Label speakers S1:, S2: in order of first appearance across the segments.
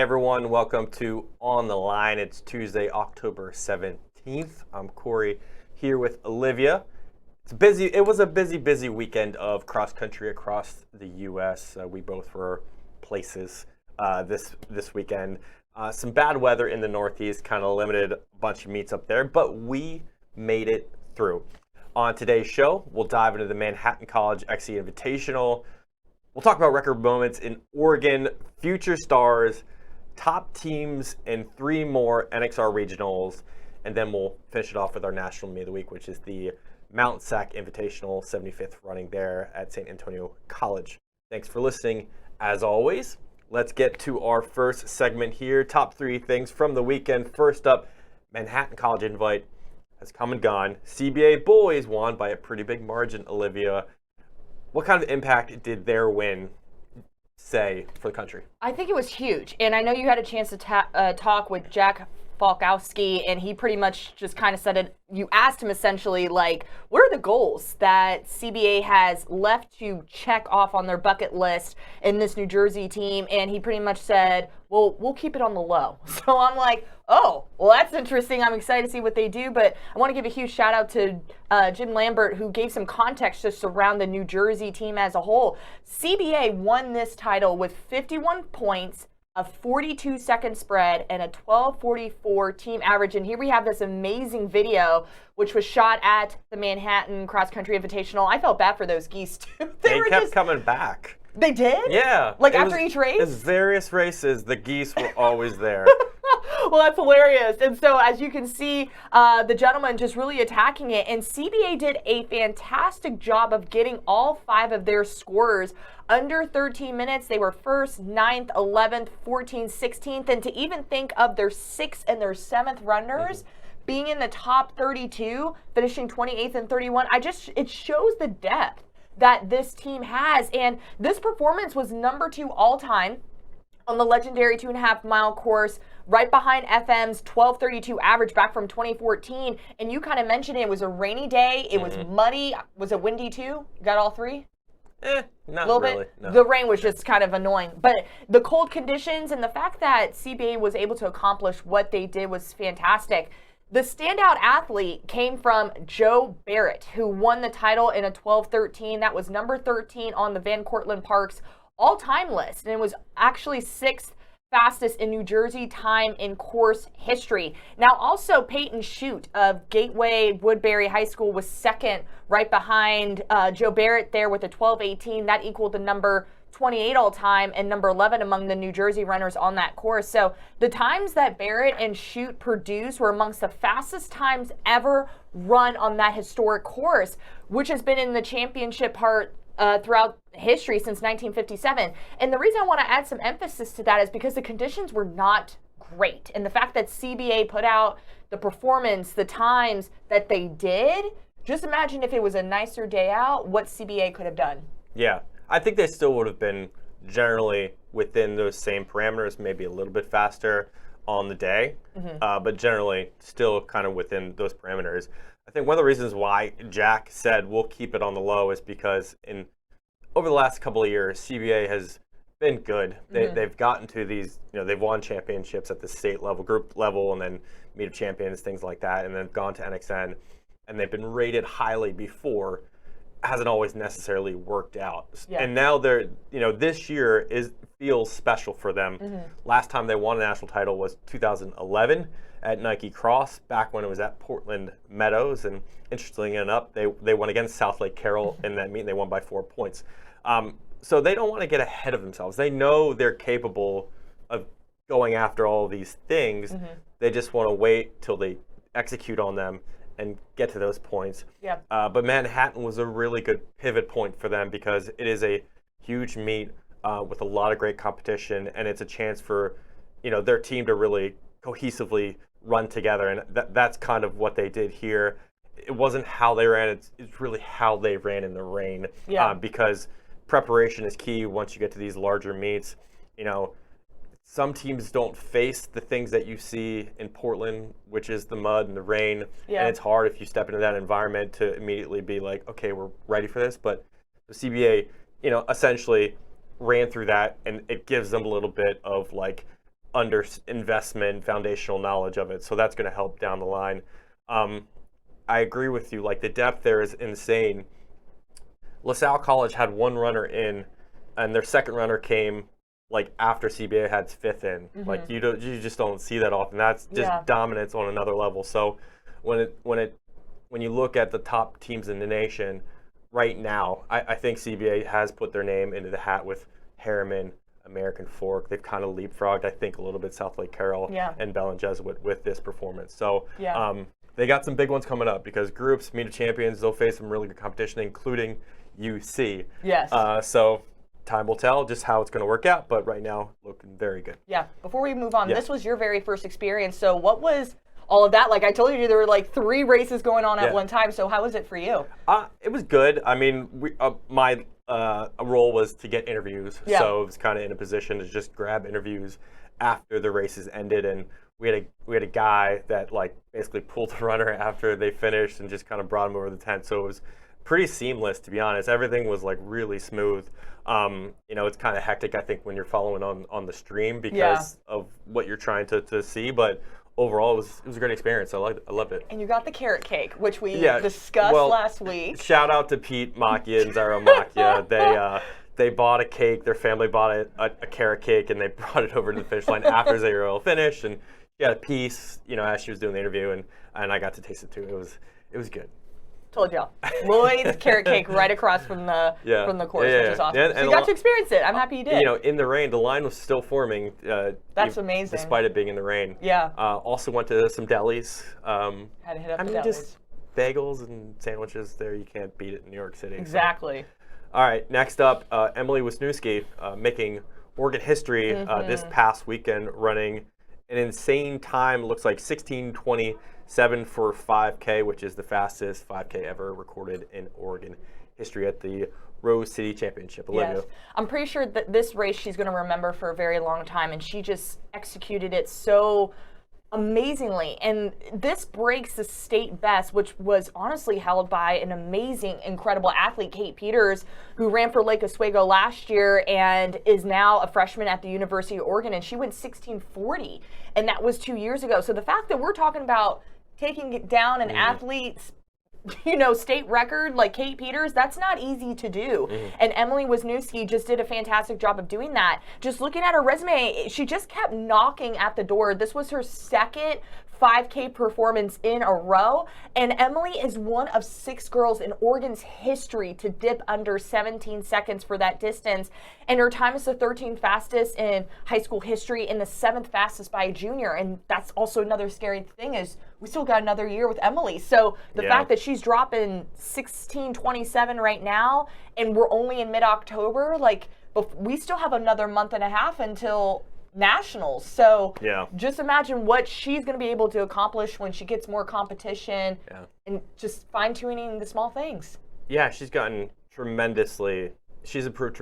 S1: everyone, welcome to On the Line. It's Tuesday, October 17th. I'm Corey here with Olivia. It was a busy weekend of cross country across the U.S. We both were places this weekend. Some bad weather in the Northeast kind of limited a bunch of meets up there, but we made it through. On today's show, we'll dive into the Manhattan College XC Invitational. We'll talk about record moments in Oregon, future stars, top teams, and 3 more NXR regionals. And then we'll finish it off with our national meet of the week, which is the SAC Invitational, 75th running there at San Antonio College. Thanks for listening. As always, let's get to our first segment here. Top 3 things from the weekend. First up, Manhattan College Invite has come and gone. CBA boys won by a pretty big margin, Olivia. What kind of impact did their win say for the country?
S2: I think it was huge. And I know you had a chance to talk with Jack Falkowski, and he pretty much just kind of said it. You asked him essentially, like, what are the goals that CBA has left to check off on their bucket list in this New Jersey team? And he pretty much said, well, we'll keep it on the low. So I'm like, oh, well, that's interesting. I'm excited to see what they do. But I want to give a huge shout out to Jim Lambert, who gave some context just around the New Jersey team as a whole. CBA won this title with 51 points, a 42-second spread, and a 12:44 team average. And here we have this amazing video, which was shot at the Manhattan Cross Country Invitational. I felt bad for those geese, too.
S1: They kept coming back.
S2: They did?
S1: Yeah.
S2: Like after each race?
S1: It was various races. The geese were always there.
S2: Well, that's hilarious. And so, as you can see, the gentleman just really attacking it. And CBA did a fantastic job of getting all 5 of their scorers under 13 minutes. They were 1st, 9th, 11th, 14th, 16th. And to even think of their 6th and their 7th runners being in the top 32, finishing 28th and 31, it shows the depth that this team has. And this performance was number 2 all time on the legendary 2.5 mile course, right behind FM's 12:32 average back from 2014. And you kind of mentioned it was a rainy day. It was muddy. Was it windy too? You got all 3?
S1: Not
S2: a little
S1: really.
S2: bit.
S1: No.
S2: The rain was just kind of annoying. But the cold conditions and the fact that CBA was able to accomplish what they did was fantastic. The standout athlete came from Joe Barrett, who won the title in a 12:13. That was number 13 on the Van Cortlandt Park's all-time list. And it was actually 6th fastest in New Jersey time in course history. Now, also Peyton Shute of Gateway Woodbury High School was 2nd, right behind Joe Barrett there with a 12:18. That equaled the number 28 all time and number 11 among the New Jersey runners on that course. So the times that Barrett and Shute produced were amongst the fastest times ever run on that historic course, which has been in the championship part throughout history since 1957. And the reason I want to add some emphasis to that is because the conditions were not great. And the fact that CBA put out the performance, the times that they did, just imagine if it was a nicer day out, what CBA could have done.
S1: Yeah. I think they still would have been generally within those same parameters, maybe a little bit faster on the day, but generally still kind of within those parameters. I think one of the reasons why Jack said we'll keep it on the low is because over the last couple of years, CBA has been good. They've gotten to these, they've won championships at the state level, group level, and then meet of champions, things like that, and then gone to NXN, and they've been rated highly before. Hasn't always necessarily worked out. Yeah. And now they're, this year feels special for them. Last time they won a national title was 2011 at Nike Cross, back when it was at Portland Meadows. And interestingly enough, they won against South Lake Carroll in that meet, and they won by 4 points. So they don't want to get ahead of themselves. They know they're capable of going after all these things. They just want to wait till they execute on them and get to those points.
S2: Yeah.
S1: But Manhattan was a really good pivot point for them because it is a huge meet with a lot of great competition, and it's a chance for their team to really cohesively run together, and that's kind of what they did here. It wasn't how they ran; it's really how they ran in the rain.
S2: Yeah.
S1: Because preparation is key once you get to these larger meets. Some teams don't face the things that you see in Portland, which is the mud and the rain. Yeah. And it's hard if you step into that environment to immediately be like, okay, we're ready for this. But the CBA, essentially ran through that, and it gives them a little bit of like investment, foundational knowledge of it. So that's going to help down the line. I agree with you. Like, the depth there is insane. LaSalle College had one runner in, and their second runner came like after CBA had its fifth in. Like, you just don't see that often. That's just dominance on another level. So when you look at the top teams in the nation right now, I think CBA has put their name into the hat with Harriman, American Fork. They've kind of leapfrogged, I think, a little bit South Lake Carroll and Bell and Jesuit with this performance. So they got some big ones coming up, because groups, meet of champions, they'll face some really good competition, including UC.
S2: Yes.
S1: So time will tell just how it's going to work out, but right now, looking very good.
S2: Yeah. Before we move on, this was your very first experience. So what was all of that like? I told you there were like 3 races going on at one time. So how was it for you?
S1: It was good. I mean, my role was to get interviews, so it was kind of in a position to just grab interviews after the races ended, and we had a guy that like basically pulled the runner after they finished and just kind of brought him over the tent. So it was pretty seamless, to be honest. Everything was like really smooth. It's kind of hectic, I think, when you're following on the stream because of what you're trying to see, but overall, it was a great experience. I loved it.
S2: And you got the carrot cake, which we discussed last week.
S1: Shout out to Pete Macchia and Zara Macchia. They bought a cake. Their family bought a carrot cake, and they brought it over to the finish line after they were all finished. And she had a piece, as she was doing the interview, and I got to taste it too. It was good.
S2: Told y'all. Lloyd's carrot cake right across from the course, which is awesome. So you got to experience it. I'm happy you did.
S1: In the rain, the line was still forming.
S2: That's amazing.
S1: Despite it being in the rain.
S2: Yeah.
S1: Also went to some delis.
S2: Had to hit up the delis.
S1: Just bagels and sandwiches there. You can't beat it in New York City.
S2: Exactly.
S1: So. All right, next up, Emily Wisniewski making Oregon history this past weekend, running an insane time. Looks like 16:27 for 5K, which is the fastest 5K ever recorded in Oregon history at the Rose City Championship. Olivia.
S2: Yes. I'm pretty sure that this race she's going to remember for a very long time, and she just executed it so amazingly. And this breaks the state best, which was honestly held by an amazing, incredible athlete, Kate Peters, who ran for Lake Oswego last year and is now a freshman at the University of Oregon, and she went 16:40, and that was 2 years ago. So the fact that we're talking about taking down an athlete's state record like Kate Peters, that's not easy to do. And Emily Wisniewski just did a fantastic job of doing that. Just looking at her resume, she just kept knocking at the door. This was her second 5K performance in a row, and Emily is one of 6 girls in Oregon's history to dip under 17 seconds for that distance, and her time is the 13th fastest in high school history and the 7th fastest by a junior. And that's also another scary thing, is we still got another year with Emily. So the fact that she's dropping 16:27 right now, and we're only in mid-October, like, we still have another month and a half until nationals. So just imagine what she's going to be able to accomplish when she gets more competition and just fine-tuning the small things.
S1: Yeah, she's gotten she's improved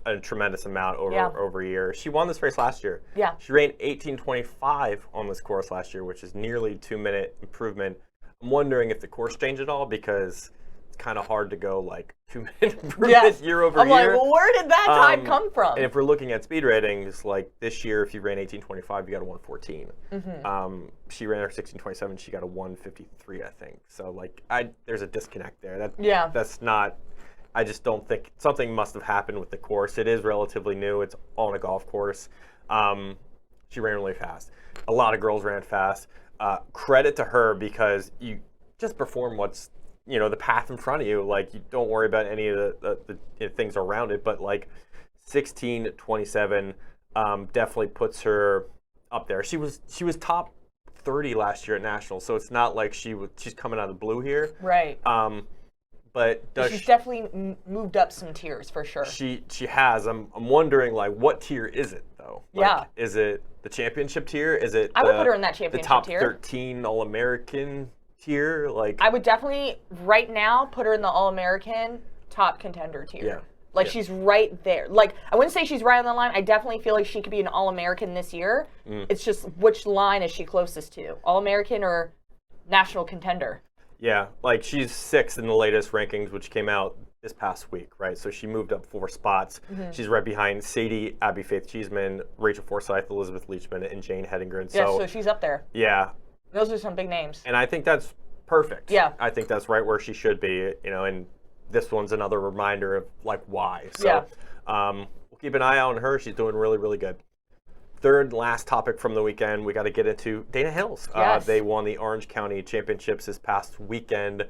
S1: a tremendous amount over a year. She won this race last year.
S2: Yeah.
S1: She ran 18:25 on this course last year, which is nearly 2-minute improvement. I'm wondering if the course changed at all, because it's kind of hard to go like 2-minute improvement year over year.
S2: I'm like, well, where did that time come from?
S1: And if we're looking at speed ratings, like this year, if you ran 18:25, you got a 1:14. She ran her 16:27, she got a 1:53, I think. So like, there's a disconnect there. That's not. I just don't think, something must have happened with the course. It is relatively new. It's on a golf course. She ran really fast. A lot of girls ran fast. Credit to her, because you just perform what's the path in front of you. Like, you don't worry about any of the things around it. But like 16:27 definitely puts her up there. She was top 30 last year at nationals, so it's not like she's coming out of the blue here.
S2: Right.
S1: But
S2: she's definitely moved up some tiers for sure.
S1: She has. I'm wondering, like, what tier is it though? Like, is it the championship tier? Is it?
S2: I would put her in that championship tier.
S1: The top 13 All-American tier? Like,
S2: I would definitely right now put her in the All-American top contender tier.
S1: Yeah.
S2: Like, she's right there. Like, I wouldn't say she's right on the line. I definitely feel like she could be an All-American this year. It's just, which line is she closest to? All-American or national contender?
S1: Yeah, like, she's 6th in the latest rankings, which came out this past week, right? So she moved up 4 spots.
S2: Mm-hmm.
S1: She's right behind Sadie, Abby Faith Cheeseman, Rachel Forsyth, Elizabeth Leachman, and Jane Hedingren.
S2: Yeah, so she's up there.
S1: Yeah.
S2: Those are some big names.
S1: And I think that's perfect.
S2: Yeah.
S1: I think that's right where she should be, and this one's another reminder of like why. So we'll keep an eye on her. She's doing really, really good. Third last topic from the weekend, we got to get into Dana Hills.
S2: Yes.
S1: They won the Orange County Championships this past weekend.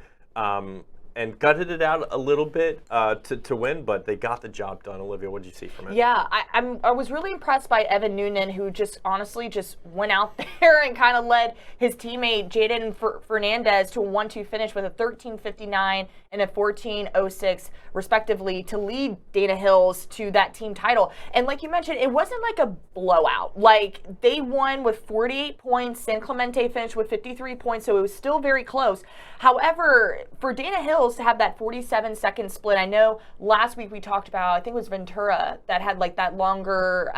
S1: And gutted it out a little bit to win, but they got the job done. Olivia, what did you see from it?
S2: Yeah, I was really impressed by Evan Noonan, who just honestly went out there and kind of led his teammate Jaden Fernandez to a 1-2 finish with a 13:59 and a 14:06 respectively to lead Dana Hills to that team title. And like you mentioned, it wasn't like a blowout. Like they won with 48 points. San Clemente finished with 53 points, so it was still very close. However, for Dana Hills to have that 47-second split, I know last week we talked about, I think it was Ventura that had like that longer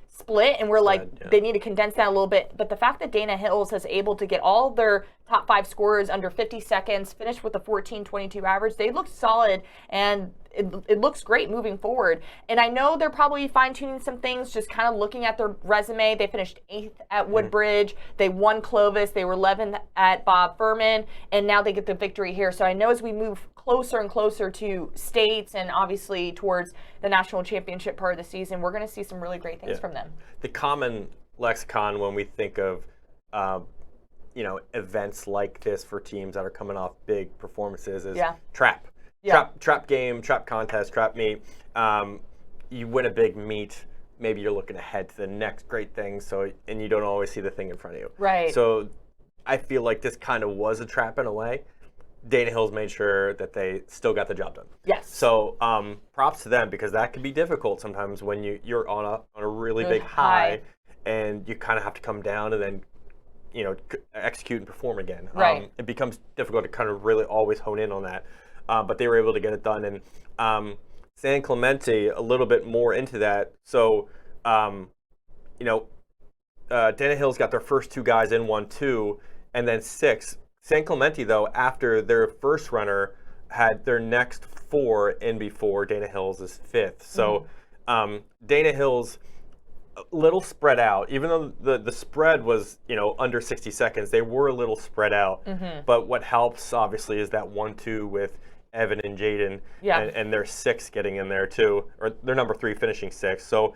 S2: split, and we're like, they need to condense that a little bit. But the fact that Dana Hills is able to get all their top 5 scorers under 50 seconds, finish with a 14:22 average, they look solid, and it looks great moving forward. And I know they're probably fine-tuning some things, just kind of looking at their resume. They finished 8th at Woodbridge. They won Clovis. They were 11th at Bob Furman, and now they get the victory here. So I know as we move closer and closer to states and obviously towards the national championship part of the season, we're going to see some really great things from them.
S1: The common lexicon when we think of events like this for teams that are coming off big performances is trap. Trap game, trap contest, trap meet. You win a big meet, maybe you're looking ahead to the next great thing, and you don't always see the thing in front of you.
S2: Right.
S1: So I feel like this kind of was a trap in a way. Dana Hills made sure that they still got the job done.
S2: Yes.
S1: So props to them, because that can be difficult sometimes when you're on a really big high and you kind of have to come down and then execute and perform again.
S2: Right.
S1: It becomes difficult to kind of really always hone in on that. But they were able to get it done. And San Clemente, a little bit more into that. So, Dana Hills got their first 2 guys in 1-2, and then 6. San Clemente, though, after their first runner, had their next 4 in before Dana Hills is 5th. So Dana Hills, a little spread out. Even though the spread was, under 60 seconds, they were a little spread out. But what helps, obviously, is that 1-2 with Evan and Jaden, and their 6 getting in there too, or their number 3 finishing 6. So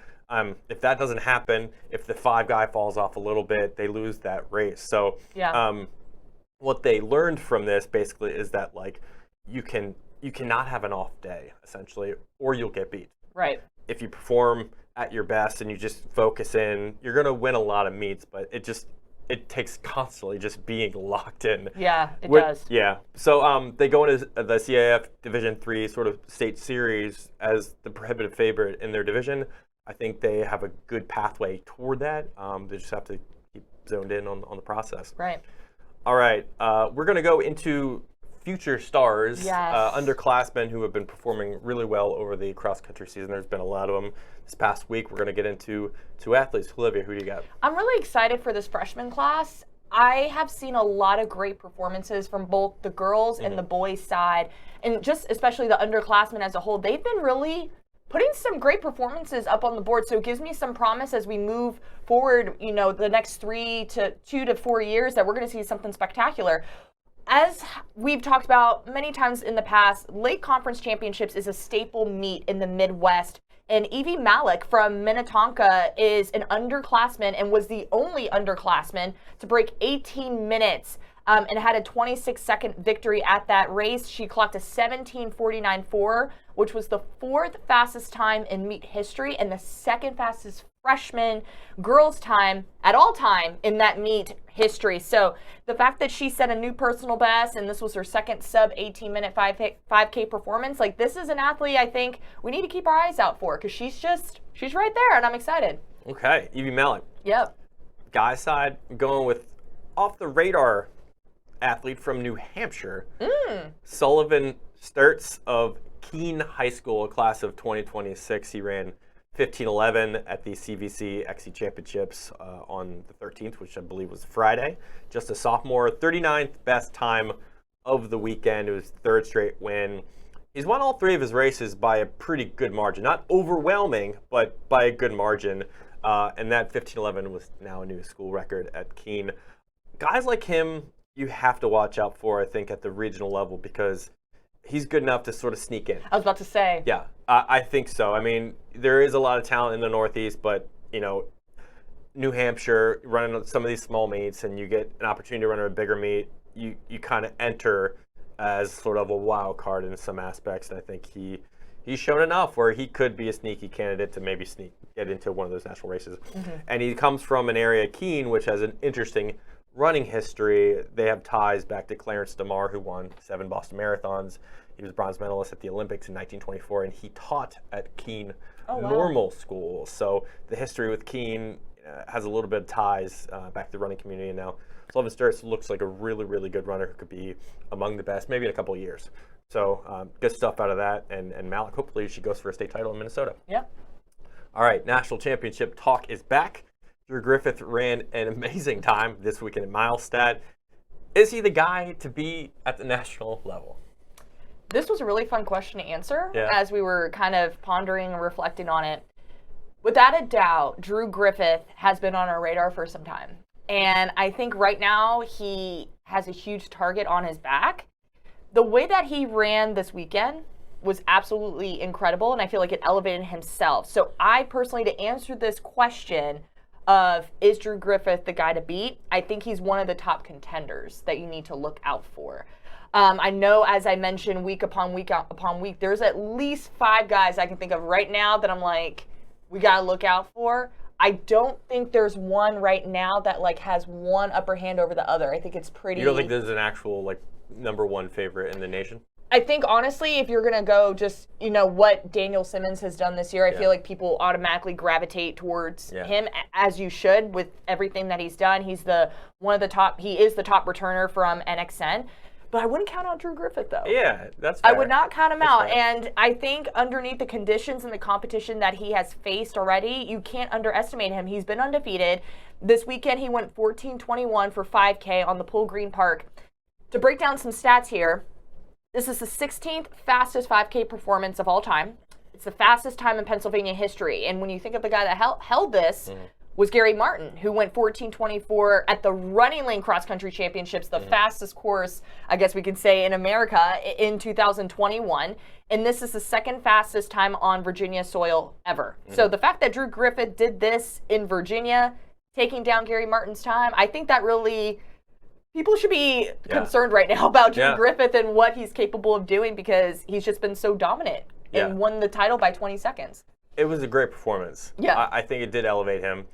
S1: if that doesn't happen, if the 5 guy falls off a little bit, they lose that race. So what they learned from this basically is that like you cannot have an off day essentially, or you'll get beat.
S2: Right.
S1: If you perform at your best and you just focus in, you're going to win a lot of meets, but it takes constantly just being locked in.
S2: Yeah, it does.
S1: Yeah. So they go into the CAF Division III sort of state series as the prohibitive favorite in their division. I think they have a good pathway toward that. They just have to keep zoned in on the process.
S2: Right.
S1: All right. We're going to go into future stars, underclassmen who have been performing really well over the cross-country season. There's been a lot of them this past week. We're going to get into 2 athletes. Olivia, who do you got?
S2: I'm really excited for this freshman class. I have seen a lot of great performances from both the girls and the boys side, and just especially the underclassmen as a whole. They've been really putting some great performances up on the board, so it gives me some promise as we move forward, the next 2 to 4 years, that we're going to see something spectacular. As we've talked about many times in the past, Lake Conference Championships is a staple meet in the Midwest. And Evie Malik from Minnetonka is an underclassman and was the only underclassman to break 18 minutes and had a 26-second victory at that race. She clocked a 17:49.4, which was the 4th fastest time in meet history and the 2nd fastest freshman girls time at all time in that meet history. So the fact that she set a new personal best and this was her 2nd sub 18-minute 5K performance, like this is an athlete I think we need to keep our eyes out for, because she's right there and I'm excited.
S1: Okay, Evie Malik.
S2: Yep.
S1: Guy side, going with off the radar athlete from New Hampshire, Sullivan Sturts of Keene High School, a class of 2026. He ran 15:11 at the CVC XC Championships on the 13th, which I believe was Friday. Just a sophomore, 39th best time of the weekend. It was 3rd straight win. He's won all 3 of his races by a pretty good margin. Not overwhelming, but by a good margin. And that 15:11 was now a new school record at Keene. Guys like him, you have to watch out for, I think, at the regional level because he's good enough to sort of sneak in.
S2: I was about to say.
S1: Yeah, I think so. I mean, there is a lot of talent in the Northeast, but, New Hampshire, running some of these small meets, and you get an opportunity to run a bigger meet, you kind of enter as sort of a wild card in some aspects. And I think he's shown enough where he could be a sneaky candidate to maybe get into one of those national races. Mm-hmm. And he comes from an area, Keene, which has an interesting running history. They have ties back to Clarence DeMar, who won 7 Boston Marathons. He was bronze medalist at the Olympics in 1924, and he taught at Keene Normal School. So the history with Keene has a little bit of ties back to the running community. And now Sullivan Sturts looks like a really, really good runner who could be among the best, maybe in a couple of years. So good stuff out of that. And Malik, hopefully she goes for a state title in Minnesota.
S2: Yeah.
S1: All right, national championship talk is back. Drew Griffith ran an amazing time this weekend at MileSplit. Is he the guy to be at the national level?
S2: This was a really fun question to answer as we were kind of pondering and reflecting on it. Without a doubt, Drew Griffith has been on our radar for some time. And I think right now he has a huge target on his back. The way that he ran this weekend was absolutely incredible, and I feel like it elevated himself. So I personally, to answer this question of is Drew Griffith the guy to beat, I think he's one of the top contenders that you need to look out for. I know, as I mentioned, week upon week upon week, there's at least 5 guys I can think of right now that I'm like, we got to look out for. I don't think there's one right now that has one upper hand over the other. I think it's pretty.
S1: You don't think there's an actual number 1 favorite in the nation?
S2: I think honestly, if you're gonna go just what Daniel Simmons has done this year, I feel like people automatically gravitate towards him, as you should with everything that he's done. He's one of the top. He is the top returner from NXN. But I wouldn't count out Drew Griffith, though.
S1: Yeah, that's fair.
S2: I would not count him out. Fair. And I think underneath the conditions and the competition that he has faced already, you can't underestimate him. He's been undefeated. This weekend, he went 14:21 for 5K on the Pool Green Park. To break down some stats here, this is the 16th fastest 5K performance of all time. It's the fastest time in Pennsylvania history. And when you think of the guy that held this, was Gary Martin, who went 14:24 at the Running Lane Cross Country Championships, the fastest course, I guess we could say, in America in 2021. And this is the second fastest time on Virginia soil ever. So the fact that Drew Griffith did this in Virginia, taking down Gary Martin's time, I think that really, people should be concerned right now about Drew Griffith and what he's capable of doing because he's just been so dominant and won the title by 20 seconds.
S1: It was a great performance. Yeah. I think it did elevate him.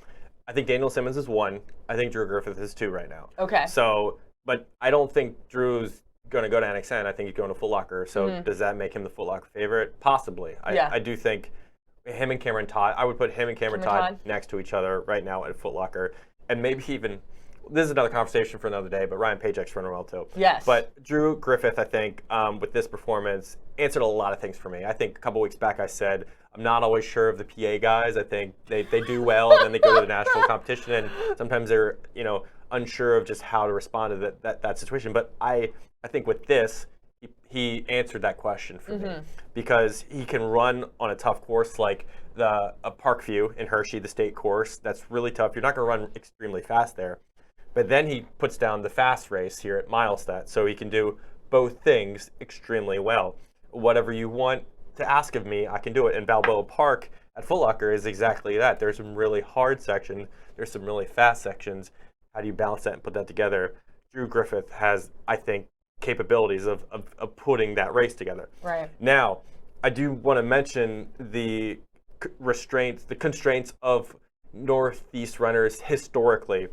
S1: I think Daniel Simmons is 1. I think Drew Griffith is 2 right now.
S2: Okay.
S1: So, but I don't think Drew's going to go to NXN. I think he's going to Foot Locker. So does that make him the Foot Locker favorite? Possibly. I do think him and Cameron Todd, I would put him and Cameron Todd next to each other right now at Foot Locker. And maybe even, this is another conversation for another day, but Ryan Pajek's running well too.
S2: Yes.
S1: But Drew Griffith, I think, with this performance, answered a lot of things for me. I think a couple weeks back I said, I'm not always sure of the PA guys. I think they do well, and then they go to the national competition, and sometimes they're unsure of just how to respond to that situation. But I think with this, he answered that question for me because he can run on a tough course like a Parkview in Hershey, the state course. That's really tough. You're not going to run extremely fast there. But then he puts down the fast race here at MileSplit, so he can do both things extremely well. Whatever you want to ask of me, I can do it. And Balboa Park at Foot Locker is exactly that. There's some really hard sections. There's some really fast sections. How do you balance that and put that together? Drew Griffith has, I think, capabilities of putting that race together.
S2: Right.
S1: Now, I do want to mention the constraints of Northeast runners historically.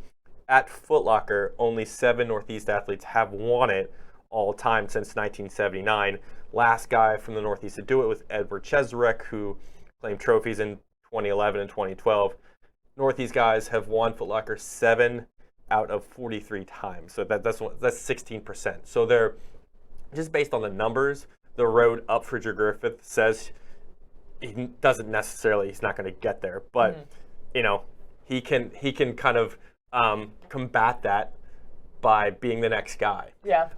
S1: At Foot Locker, only 7 Northeast athletes have won it all time since 1979. Last guy from the Northeast to do it was Edward Cheserek, who claimed trophies in 2011 and 2012. Northeast guys have won Foot Locker 7 out of 43 times. So that's 16%. So they're just based on the numbers. The road up for Drew Griffith says he's not going to get there, but he can kind of combat that by being the next guy.
S2: Yeah.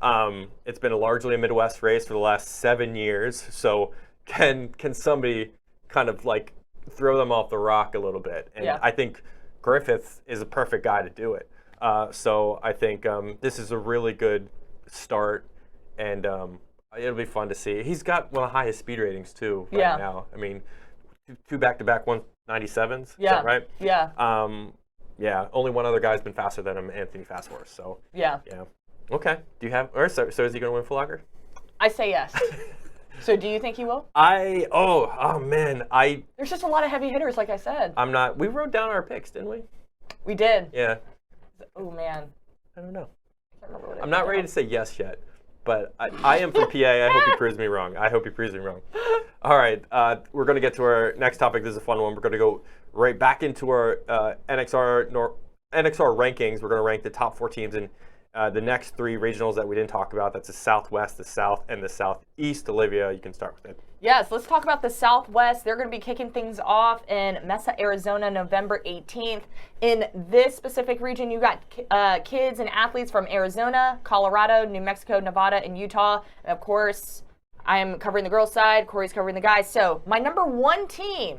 S1: It's been largely a Midwest race for the last 7 years. So can somebody kind of like throw them off the rock a little bit? And I think Griffith is a perfect guy to do it. So I think this is a really good start, and it'll be fun to see. He's got one of the highest speed ratings too right now. I mean, two back-to-back 197s. Is that right?
S2: Yeah.
S1: Yeah. Only one other guy's been faster than him, Anthony Fasthorse. So
S2: yeah.
S1: Okay. Do you have? Or so is he going to win Foot Locker?
S2: I say yes. So do you think he will?
S1: Oh man,
S2: There's just a lot of heavy hitters, like I said.
S1: I'm not. We wrote down our picks, didn't we?
S2: We did.
S1: Yeah.
S2: Oh man.
S1: I don't know.
S2: I can't remember what
S1: I'm not ready to say yes yet, but I am from PA. I hope he proves me wrong. All right, we're going to get to our next topic. This is a fun one. We're going to go right back into our NXR rankings. We're going to rank the top 4 teams in the next 3 regionals that we didn't talk about. That's the Southwest, the South, and the Southeast. Olivia, you can start with it.
S2: Yes, let's talk about the Southwest. They're going to be kicking things off in Mesa, Arizona, November 18th. In this specific region, you got kids and athletes from Arizona, Colorado, New Mexico, Nevada, and Utah. And of course, I'm covering the girls' side. Corey's covering the guys. So my number 1 team,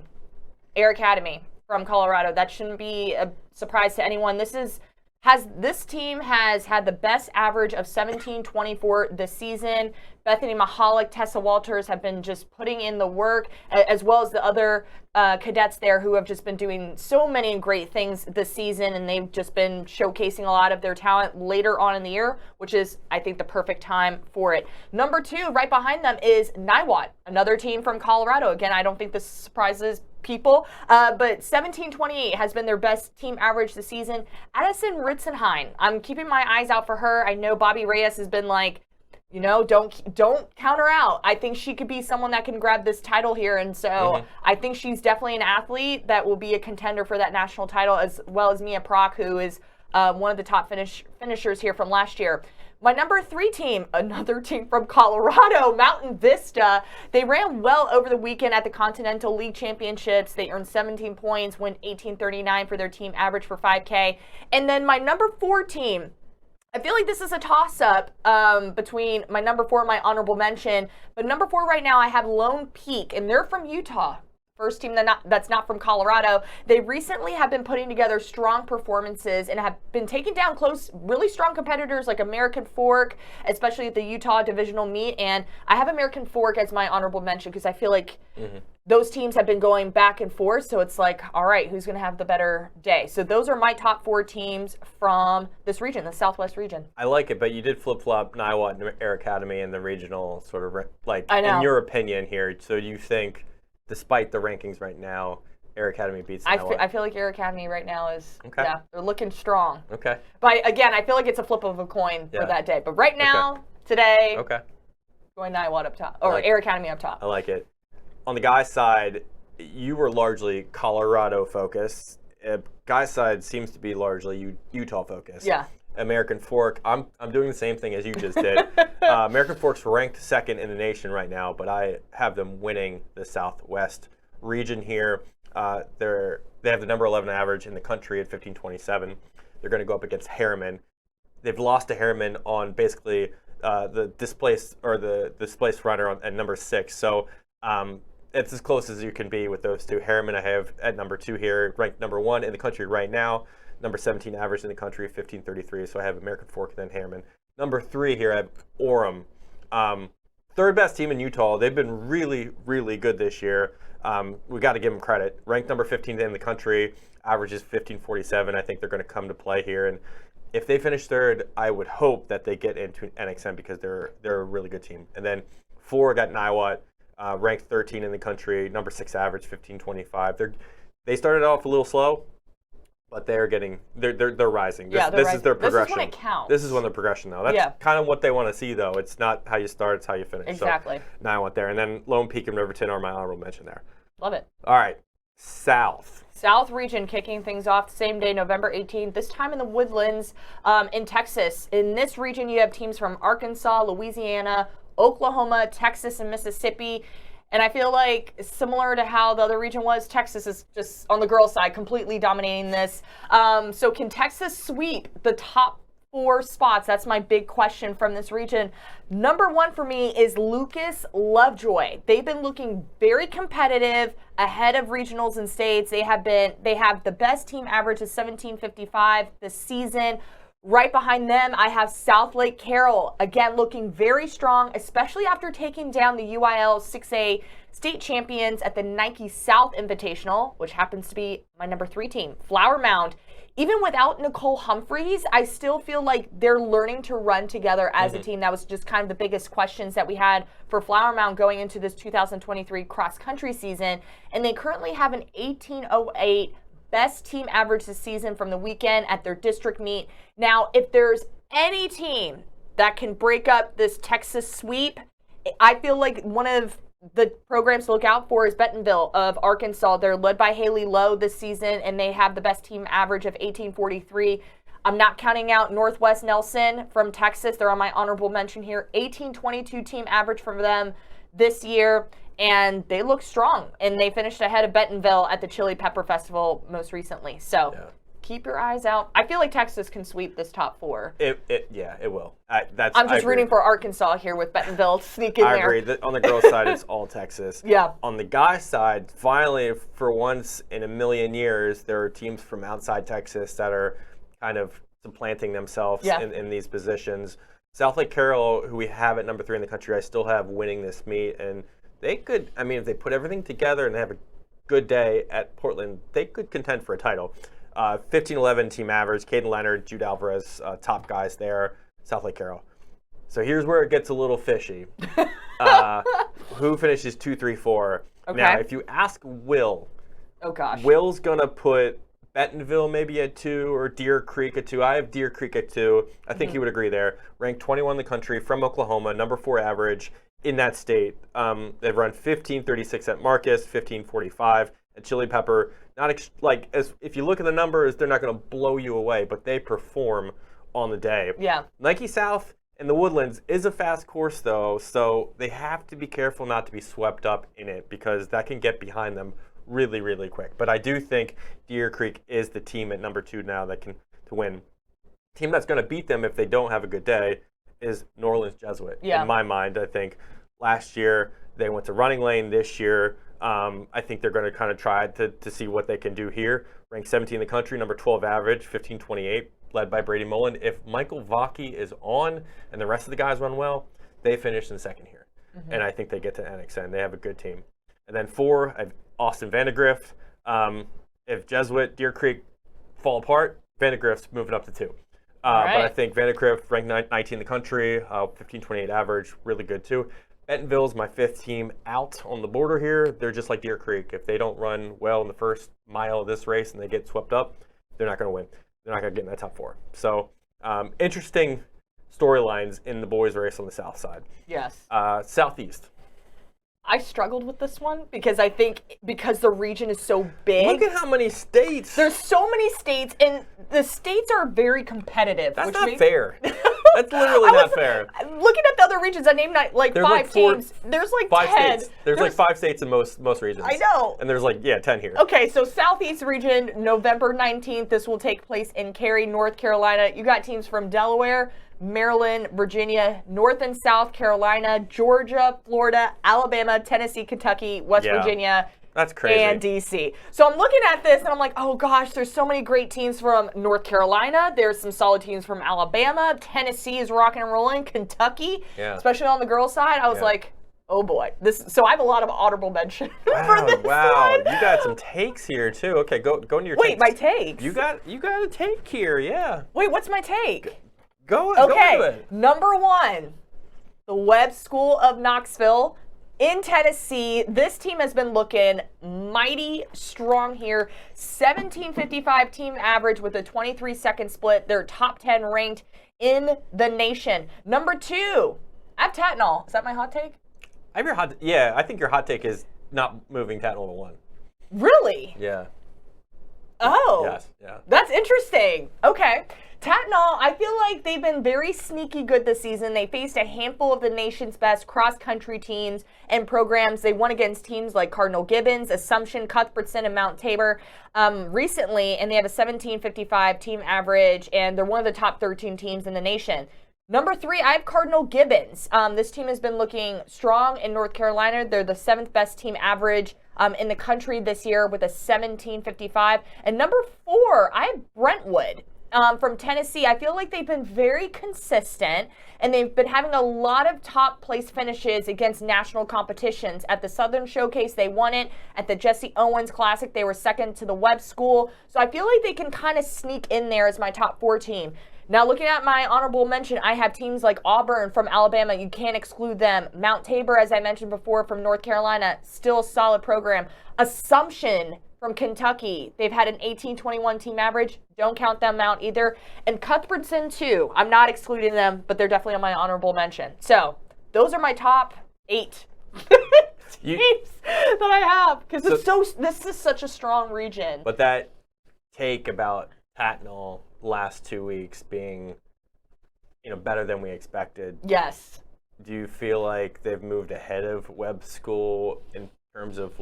S2: Air Academy from Colorado. That shouldn't be a surprise to anyone. This team has had the best average of 17.24 this season. Bethany Mahalik, Tessa Walters have been just putting in the work, as well as the other cadets there who have just been doing so many great things this season, and they've just been showcasing a lot of their talent later on in the year, which is, I think, the perfect time for it. Number 2, right behind them, is Niwot, another team from Colorado. Again, I don't think this surprises people, but 17.28 has been their best team average this season. Addison Ritzenheim, I'm keeping my eyes out for her. I know Bobby Reyes has been like, don't count her out. I think she could be someone that can grab this title here, and so I think she's definitely an athlete that will be a contender for that national title, as well as Mia Prock, who is one of the top finishers here from last year. My number 3 team, another team from Colorado, Mountain Vista. They ran well over the weekend at the Continental League Championships. They earned 17 points, went 18.39 for their team average for 5K. And then my number 4 team, I feel like this is a toss-up between my number 4 and my honorable mention. But number 4 right now, I have Lone Peak, and they're from Utah. First team that's not from Colorado. They recently have been putting together strong performances and have been taking down close, really strong competitors like American Fork, especially at the Utah divisional meet. And I have American Fork as my honorable mention because I feel like those teams have been going back and forth. So it's like, all right, who's going to have the better day? So those are my top 4 teams from this region, the Southwest region.
S1: I like it, but you did flip-flop Niwot and Air Academy in the regional sort of,
S2: I know.
S1: In your opinion here. So you think, despite the rankings right now, Air Academy beats Niwot?
S2: I feel like Air Academy right now is, they're looking strong.
S1: Okay.
S2: But again, I feel like it's a flip of a coin for that day. But right now, today, going Niwot up top, or Air Academy up top.
S1: I like it. On the guys' side, you were largely Colorado focused. Guys' side seems to be largely Utah focused.
S2: Yeah.
S1: American Fork, I'm doing the same thing as you just did. American Fork's ranked 2nd in the nation right now, but I have them winning the Southwest region here. They have the number 11 average in the country at 15.27. They're going to go up against Harriman. They've lost to Harriman on basically the displaced runner at number 6. So it's as close as you can be with those two. Harriman I have at number 2 here, ranked number 1 in the country right now. Number 17 average in the country, 15.33. So I have American Fork, then Harriman. Number 3 here, I have Orem. 3rd best team in Utah. They've been really, really good this year. We got to give them credit. Ranked number 15 in the country, averages 15.47. I think they're going to come to play here. And if they finish 3rd, I would hope that they get into NXM because they're a really good team. And then 4 got Niwot, ranked 13 in the country, number 6 average, 15.25. They started off a little slow, but they're rising. This is their progression.
S2: This is when it counts.
S1: This is when the progression, though. That's kind of what they want to see, though. It's not how you start, it's how you finish.
S2: Exactly.
S1: So now I want there. And then Lone Peak and Riverton are my honorable mention there.
S2: Love it.
S1: All right. South
S2: region kicking things off the same day, November 18th, this time in the Woodlands in Texas. In this region, you have teams from Arkansas, Louisiana, Oklahoma, Texas, and Mississippi. And I feel like similar to how the other region was, Texas is just on the girls' side completely dominating this. So can Texas sweep the top 4 spots. That's my big question from this region. Number 1 for me is Lucas Lovejoy. They've been looking very competitive ahead of regionals and states. They have the best team average of 1755 this season. Right behind them, I have South Lake Carroll, again looking very strong, especially after taking down the UIL 6A state champions at the Nike South Invitational, which happens to be my number 3 team, Flower Mound. Even without Nicole Humphreys, I still feel like they're learning to run together as a team. That was just kind of the biggest questions that we had for Flower Mound going into this 2023 cross-country season. And they currently have an 1808 best team average this season from the weekend at their district meet. Now, if there's any team that can break up this Texas sweep, I feel like one of the programs to look out for is Bentonville of Arkansas. They're led by Haley Lowe this season, and they have the best team average of 1843. I'm not counting out Northwest Nelson from Texas. They're on my honorable mention here. 1822 team average for them this year. And they look strong, and they finished ahead of Bentonville at the Chili Pepper Festival most recently. So keep your eyes out. I feel like Texas can sweep this top 4.
S1: It will.
S2: I'm just rooting for Arkansas here with Bentonville to sneak in there.
S1: I agree. On the girls' side, it's all Texas.
S2: Yeah.
S1: On the guys' side, finally, for once in a million years, there are teams from outside Texas that are kind of supplanting themselves in these positions. South Lake Carroll, who we have at number 3 in the country, I still have winning this meet, and they could, if they put everything together and they have a good day at Portland, they could contend for a title. 15-11 team average, Caden Leonard, Jude Alvarez, top guys there, South Lake Carroll. So here's where it gets a little fishy. Who finishes 2, 3, 4? Okay. Now, if you ask Will, Will's going to put Bentonville maybe at 2 or Deer Creek at 2. I have Deer Creek at 2. I think he would agree there. Ranked 21 in the country, from Oklahoma, number 4 average in that state. They've run 15:36 at Marcus, 15:45 at Chili Pepper. Not if you look at the numbers, they're not going to blow you away, but they perform on the day.
S2: Yeah.
S1: Nike South in the Woodlands is a fast course though, so they have to be careful not to be swept up in it because that can get behind them really, really quick. But I do think Deer Creek is the team at number 2 now that can to win. Team that's going to beat them if they don't have a good day is New Orleans Jesuit. In my mind, I think last year they went to Running Lane. This year, I think they're going to kind of try to see what they can do here. Ranked 17 in the country, number 12 average, 15:28, led by Brady Mullen. If Michael Vaki is on and the rest of the guys run well, they finish in second here. And I think they get to NXN. They have a good team. And then 4, I have Austin Vandegrift. If Jesuit, Deer Creek fall apart, Vandegrift's moving up to 2. But I think Vandegrift ranked 19 in the country, 15:28 average, really good too. Bentonville's my 5th team out on the border here. They're just like Deer Creek. If they don't run well in the first mile of this race and they get swept up, they're not going to win. They're not going to get in that top 4. So interesting storylines in the boys' race on the south side.
S2: Yes.
S1: Southeast.
S2: I struggled with this one because I think because the region is so big.
S1: Look at how many states.
S2: There's so many states, and the states are very competitive.
S1: That's not fair. That's literally not fair.
S2: Looking at the other regions, I named like
S1: there's
S2: 5 teams. There's like
S1: 5
S2: 10.
S1: States. There's like 5 states in most regions.
S2: I know.
S1: And there's 10 here.
S2: Okay, so Southeast region, November 19th. This will take place in Cary, North Carolina. You got teams from Delaware, Maryland, Virginia, North and South Carolina, Georgia, Florida, Alabama, Tennessee, Kentucky, West Virginia.
S1: That's crazy.
S2: And DC. So I'm looking at this and I'm like, oh gosh, there's so many great teams from North Carolina. There's some solid teams from Alabama. Tennessee is rocking and rolling. Kentucky, especially on the girls' side. I was like, oh boy. So I have a lot of honorable mention for this one.
S1: You got some takes here too. Okay, go into your takes.
S2: Wait, my takes?
S1: You got a take here, yeah.
S2: Wait, what's my take?
S1: Go into it.
S2: Number 1, the Webb School of Knoxville in Tennessee. This team has been looking mighty strong here. 1755 team average with a 23-second split. They're top 10 ranked in the nation. Number 2, I have Tatnall. Is that my hot take?
S1: I think your hot take is not moving Tatnall to 1.
S2: Really?
S1: Yeah.
S2: Oh.
S1: Yes. Yeah.
S2: That's interesting. Okay. Tatnall, I feel like they've been very sneaky good this season. They faced a handful of the nation's best cross-country teams and programs. They won against teams like Cardinal Gibbons, Assumption, Cuthbertson, and Mount Tabor recently, and they have a 17.55 team average, and they're one of the top 13 teams in the nation. Number 3, I have Cardinal Gibbons. This team has been looking strong in North Carolina. They're the 7th best team average in the country this year with a 17.55. And number 4, I have Brentwood. From Tennessee. I feel like they've been very consistent, and they've been having a lot of top place finishes against national competitions. At the Southern Showcase, they won it. At the Jesse Owens Classic, they were second to the Webb School. So I feel like they can kind of sneak in there as my top 4 team. Now, looking at my honorable mention, I have teams like Auburn from Alabama. You can't exclude them. Mount Tabor, as I mentioned before, from North Carolina, still a solid program. Assumption from Kentucky. They've had an 18.21 team average. Don't count them out either. And Cuthbertson, too. I'm not excluding them, but they're definitely on my honorable mention. So those are my top 8 teams that I have, because this is such a strong region.
S1: But that take about Tatnall last 2 weeks being, better than we expected.
S2: Yes.
S1: Do you feel like they've moved ahead of Webb School in terms of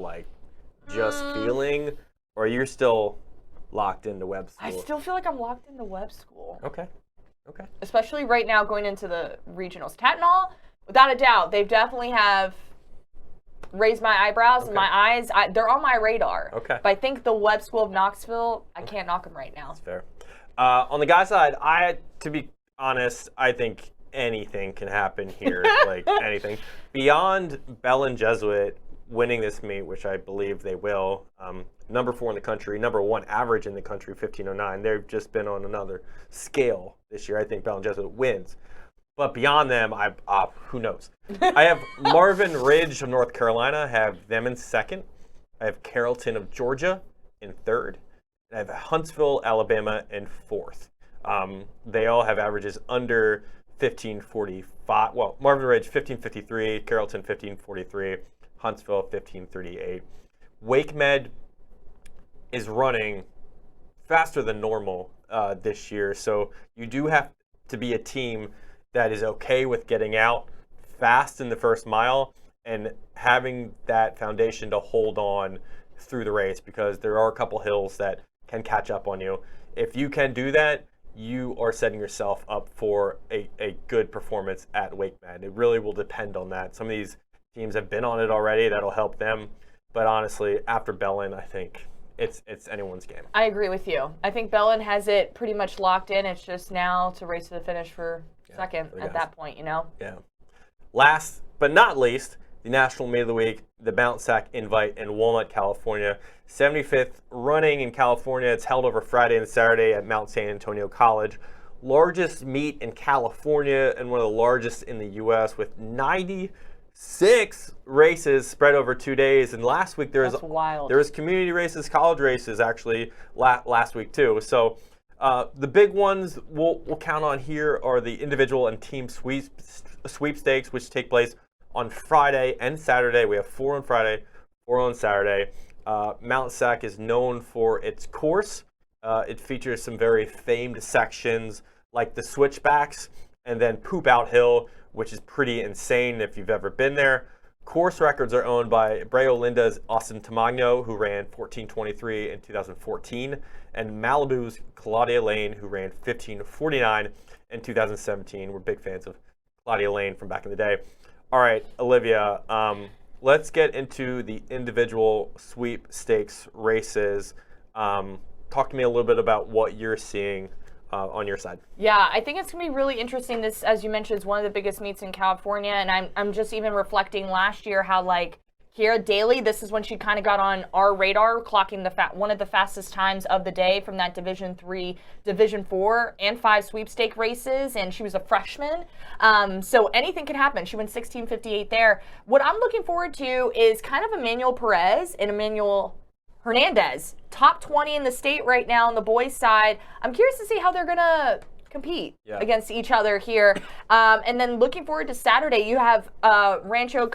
S1: just feeling, or you're still locked into Webb School?
S2: I still feel like I'm locked into Webb School.
S1: Okay.
S2: Especially right now going into the regionals. Tatnall, without a doubt, they definitely have raised my eyebrows and my eyes. They're on my radar.
S1: Okay.
S2: But I think the Webb School of Knoxville, I can't knock them right now.
S1: That's fair. On the guy side, to be honest, I think anything can happen here, anything. Beyond Bell and Jesuit winning this meet, which I believe they will, number 4 in the country, number 1 average in the country, 15.09. They've just been on another scale this year. I think Bell and Jesuit wins. But beyond them, who knows? I have Marvin Ridge of North Carolina, have them in 2nd. I have Carrollton of Georgia in 3rd. And I have Huntsville, Alabama in 4th. They all have averages under 15.45. Well, Marvin Ridge, 15.53. Carrollton, 15.43. Huntsville, 15.38. WakeMed is running faster than normal this year, so you do have to be a team that is okay with getting out fast in the first mile and having that foundation to hold on through the race, because there are a couple hills that can catch up on you. If you can do that, you are setting yourself up for a good performance at WakeMed. It really will depend on that. Some of these teams have been on it already. That'll help them. But honestly, after Bellin, I think it's anyone's game.
S2: I agree with you. I think Bellin has it pretty much locked in. It's just now to race to the finish for second at that point, Yeah.
S1: Last but not least, the National Meet of the Week, the Mount SAC Invite in Walnut, California. 75th running in California. It's held over Friday and Saturday at Mount San Antonio College. Largest meet in California and one of the largest in the U.S. with 96 races spread over 2 days. And last week there was community races, college races actually last week too. So the big ones we'll count on here are the individual and team sweepstakes, which take place on Friday and Saturday. We have 4 on Friday, 4 on Saturday. Mount SAC is known for its course. It features some very famed sections like the switchbacks and then Poop Out Hill, which is pretty insane if you've ever been there. Course records are owned by Breo Linda's Austin Tamagno, who ran 14:23 in 2014, and Malibu's Claudia Lane, who ran 15:49 in 2017. We're big fans of Claudia Lane from back in the day. All right, Olivia, let's get into the individual sweepstakes races. Talk to me a little bit about what you're seeing on your side.
S2: Yeah, I think it's going to be really interesting. This, as you mentioned, is one of the biggest meets in California, and I'm just even reflecting last year how, Kiera Daly, this is when she kind of got on our radar, clocking one of the fastest times of the day from that Division 3, Division 4, and 5 sweepstake races, and she was a freshman. So anything can happen. She went 16:58 there. What I'm looking forward to is kind of Emmanuel Perez and Emmanuel Hernandez, top 20 in the state right now on the boys' side. I'm curious to see how they're going to compete against each other here. And then looking forward to Saturday, you have Rancho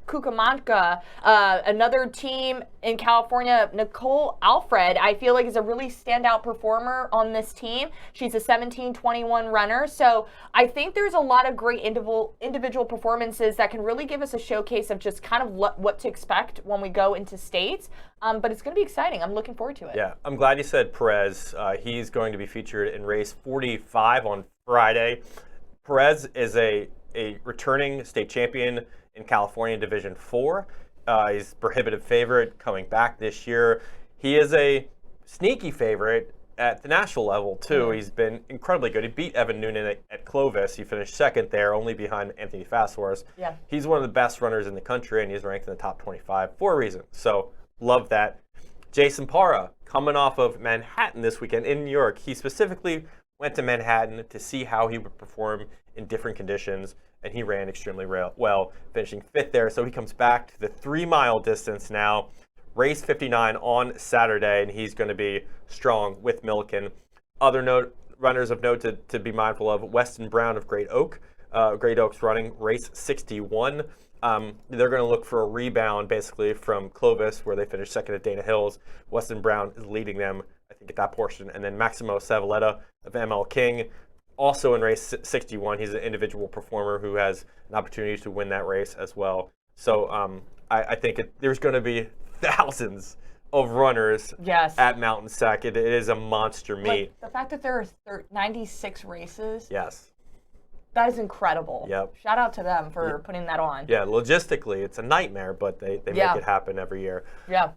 S2: Cucamonga, another team in California, Nicole Alfred, I feel like is a really standout performer on this team. She's a 17:21 runner. So I think there's a lot of great individual performances that can really give us a showcase of just kind of what to expect when we go into states. But it's going to be exciting. I'm looking forward to it.
S1: Yeah, I'm glad you said Perez. He's going to be featured in race 45 on Friday. Perez is a returning state champion in California Division 4. He's prohibitive favorite coming back this year. He is a sneaky favorite at the national level, too. Mm-hmm. He's been incredibly good. He beat Evan Noonan at Clovis. He finished second there, only behind Anthony Fasthorse.
S2: Yeah.
S1: He's one of the best runners in the country, and he's ranked in the top 25 for a reason. So, love that. Jason Parra, coming off of Manhattan this weekend in New York. He specifically went to Manhattan to see how he would perform in different conditions, and he ran extremely well, finishing 5th there. So he comes back to the 3-mile distance now, race 59 on Saturday, and he's going to be strong with Milliken. Other runners of note to be mindful of, Weston Brown of Great Oak. Great Oak's running race 61. They're going to look for a rebound, basically, from Clovis, where they finished second at Dana Hills. Weston Brown is leading them, I think, at that portion. And then Maximo Savaletta of ML King, also in race 61. He's an individual performer who has an opportunity to win that race as well. So I think there's going to be thousands of runners at Mountain Sac. It is a monster meet.
S2: Like, the fact that there are 96 races.
S1: Yes.
S2: That is incredible.
S1: Yep.
S2: Shout out to them for putting that on.
S1: Yeah, logistically, it's a nightmare, but they make it happen every year.
S2: Yeah.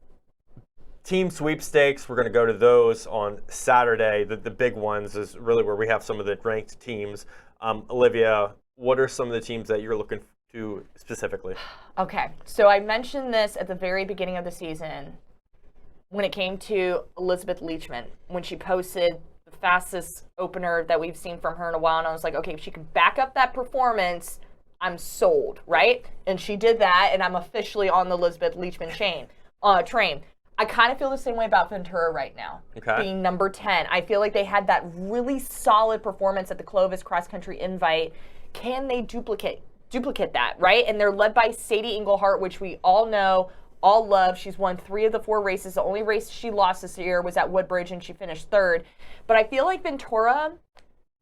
S1: Team sweepstakes, we're going to go to those on Saturday. The big ones is really where we have some of the ranked teams. Olivia, what are some of the teams that you're looking to specifically?
S2: Okay, so I mentioned this at the very beginning of the season when it came to Elizabeth Leachman, when she posted the fastest opener that we've seen from her in a while, and I was like, okay, if she can back up that performance, I'm sold, right? And she did that, and I'm officially on the Elizabeth Leachman train. I kind of feel the same way about Ventura right now, being number 10. I feel like they had that really solid performance at the Clovis Cross Country Invite. Can they duplicate that, right? And they're led by Sadie Englehart, which we all know, all love. She's won 3 of the 4 races. The only race she lost this year was at Woodbridge, and she finished 3rd. But I feel like Ventura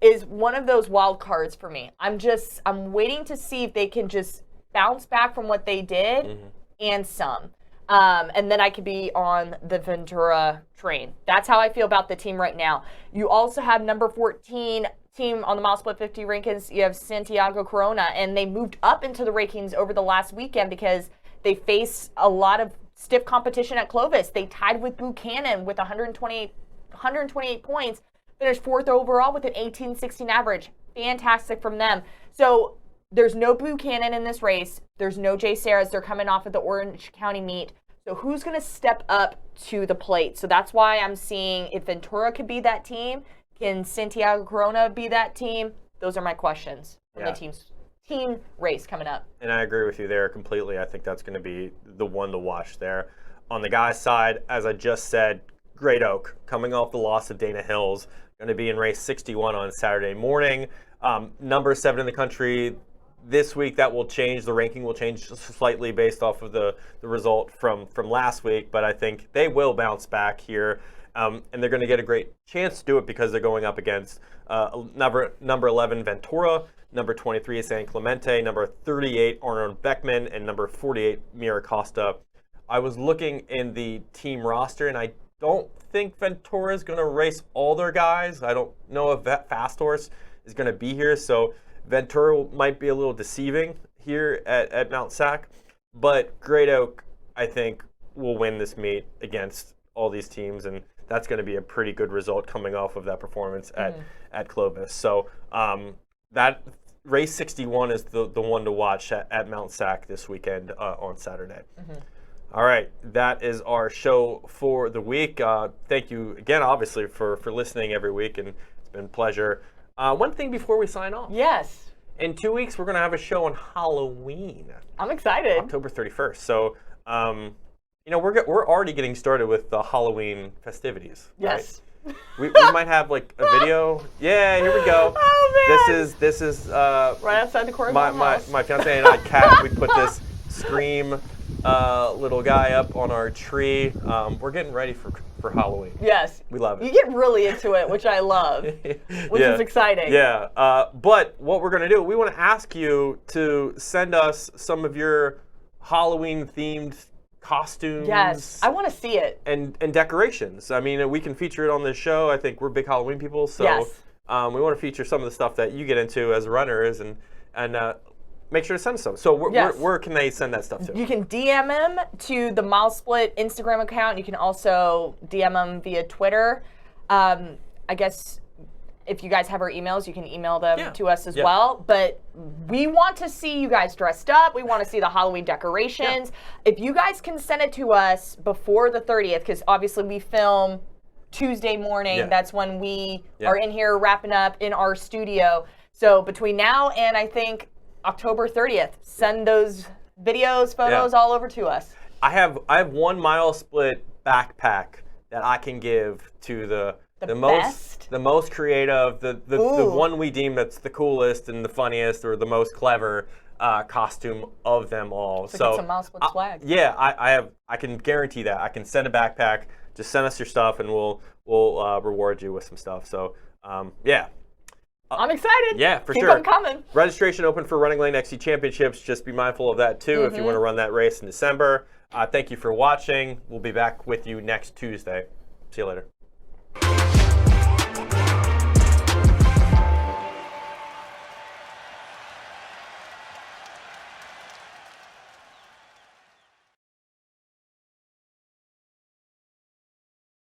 S2: is one of those wild cards for me. I'm waiting to see if they can just bounce back from what they did and some. And then I could be on the Ventura train. That's how I feel about the team right now. You also have number 14 team on the MileSplit 50 rankings. You have Santiago Corona, and they moved up into the rankings over the last weekend because they faced a lot of stiff competition at Clovis. They tied with Buchanan with 128 points, finished 4th overall with an 18.16 average. Fantastic from them. So there's no Buchanan in this race. There's no Jay Serras. They're coming off of the Orange County meet. So who's going to step up to the plate? So that's why I'm seeing if Ventura could be that team. Can Santiago Corona be that team? Those are my questions from the team race coming up.
S1: And I agree with you there completely. I think that's going to be the one to watch there. On the guys' side, as I just said, Great Oak, coming off the loss of Dana Hills, going to be in race 61 on Saturday morning. Number 7 in the country. This week that will change. The ranking will change slightly based off of the result from last week, but I think they will bounce back here. And they're going to get a great chance to do it because they're going up against number 11 Ventura, number 23 San Clemente, number 38 Arnold Beckman, and number 48 Mira Costa. I was looking in the team roster, and I don't think Ventura is going to race all their guys. I don't know if Fasthorse is going to be here, so Ventura might be a little deceiving here at Mount Sac, but Great Oak, I think, will win this meet against all these teams, and that's going to be a pretty good result coming off of that performance at Clovis. So that race 61 is the one to watch at Mount Sac this weekend on Saturday. All right, that is our show for the week. Thank you again, obviously, for listening every week, and it's been a pleasure. One thing before we sign off.
S2: Yes.
S1: In 2 weeks, we're going to have a show on Halloween.
S2: I'm excited.
S1: October 31st. So, we're already getting started with the Halloween festivities.
S2: Yes.
S1: Right? we might have like a video. Yeah, here we go.
S2: Oh man.
S1: This is
S2: right outside the corner of
S1: my fiance and I, Kat, we put this Scream little guy up on our tree. We're getting ready for Halloween.
S2: Yes.
S1: We love it.
S2: You get really into it, which I love, which is exciting.
S1: Yeah. But what we're going to do, we want to ask you to send us some of your Halloween-themed costumes.
S2: Yes. I want to see it.
S1: And decorations. I mean, we can feature it on this show. I think we're big Halloween people, so
S2: Yes.
S1: We want to feature some of the stuff that you get into as runners and make sure to send us some. So where can they send that stuff to?
S2: You can DM them to the MileSplit Instagram account. You can also DM them via Twitter. I guess if you guys have our emails, you can email them to us as well. But we want to see you guys dressed up. We want to see the Halloween decorations. If you guys can send it to us before the 30th, because obviously we film Tuesday morning. That's when we are in here wrapping up in our studio. So between now and I think October 30th, send those videos, photos all over to us.
S1: I have one MileSplit backpack that I can give to the most creative, the one we deem that's the coolest and the funniest or the most clever costume of them all.
S2: So get some MileSplit swag.
S1: Yeah, I can guarantee that. I can send a backpack. Just send us your stuff and we'll reward you with some stuff. So yeah.
S2: I'm excited.
S1: Yeah, for
S2: Keep
S1: sure.
S2: them coming.
S1: Registration open for Running Lane XC Championships. Just be mindful of that too if you want to run that race in December. Thank you for watching. We'll be back with you next Tuesday. See you later.